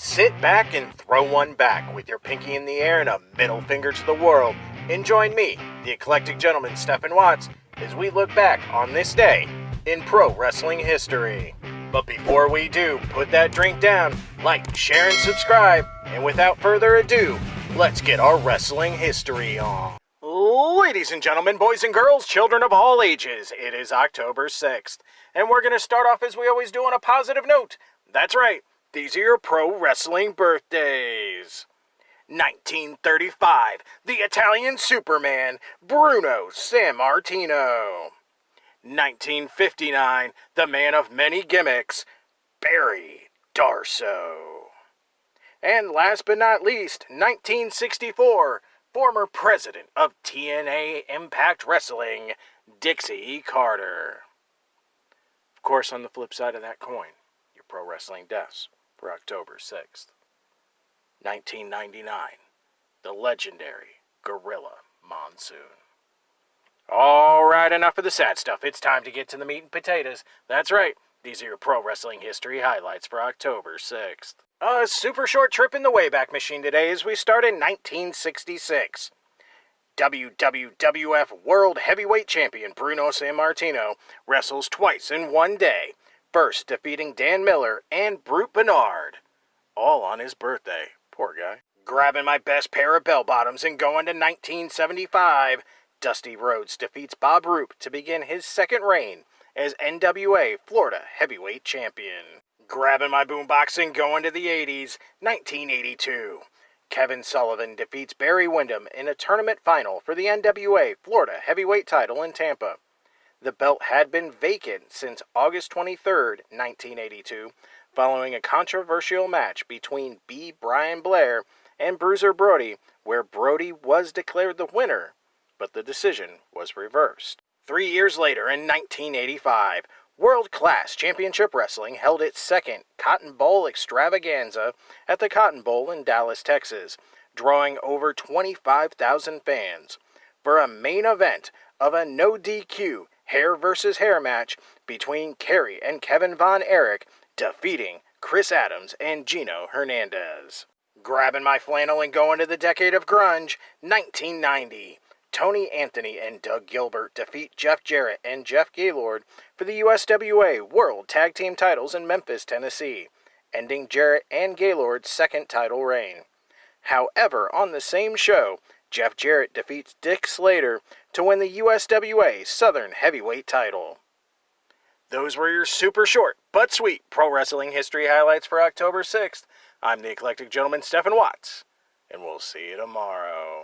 Sit back and throw one back with your pinky in the air and a middle finger to the world, and join me, the eclectic gentleman Stephen Watts, as we look back on this day in pro wrestling history. But before we do, put that drink down, like, share, and subscribe, and without further ado, let's get our wrestling history on. Ladies and gentlemen, boys and girls, children of all ages, it is October 6th, and we're going to start off as we always do on a positive note. That's right, these are your pro wrestling birthdays. 1935, the Italian Superman, Bruno Sammartino. 1959, the man of many gimmicks, Barry Darsow. And last but not least, 1964, former president of TNA Impact Wrestling, Dixie Carter. Of course, on the flip side of that coin, your pro wrestling deaths for October 6th. 1999, the legendary Gorilla Monsoon. All right, enough of the sad stuff. It's time to get to the meat and potatoes. That's right, these are your pro wrestling history highlights for October 6th. A super short trip in the Wayback Machine today as we start in 1966. WWF World Heavyweight Champion Bruno Sammartino wrestles twice in one day, first defeating Dan Miller and Brute Bernard, all on his birthday. Poor guy. Grabbing my best pair of bell-bottoms and going to 1975, Dusty Rhodes defeats Bob Roop to begin his second reign as NWA Florida Heavyweight Champion. Grabbing my boombox and going to the 80s, 1982. Kevin Sullivan defeats Barry Windham in a tournament final for the NWA Florida Heavyweight title in Tampa. The belt had been vacant since August 23, 1982, following a controversial match between B. Brian Blair and Bruiser Brody, where Brody was declared the winner, but the decision was reversed. 3 years later, in 1985, World Class Championship Wrestling held its second Cotton Bowl extravaganza at the Cotton Bowl in Dallas, Texas, drawing over 25,000 fans for a main event of a no DQ hair versus hair match between Kerry and Kevin Von Erich, defeating Chris Adams and Gino Hernandez. Grabbing my flannel and going to the decade of grunge, 1990. Tony Anthony and Doug Gilbert defeat Jeff Jarrett and Jeff Gaylord for the USWA World Tag Team titles in Memphis, Tennessee, ending Jarrett and Gaylord's second title reign. However, on the same show, Jeff Jarrett defeats Dick Slater to win the USWA Southern Heavyweight title. Those were your super short but sweet pro wrestling history highlights for October 6th. I'm the eclectic gentleman Stephen Watts, and we'll see you tomorrow.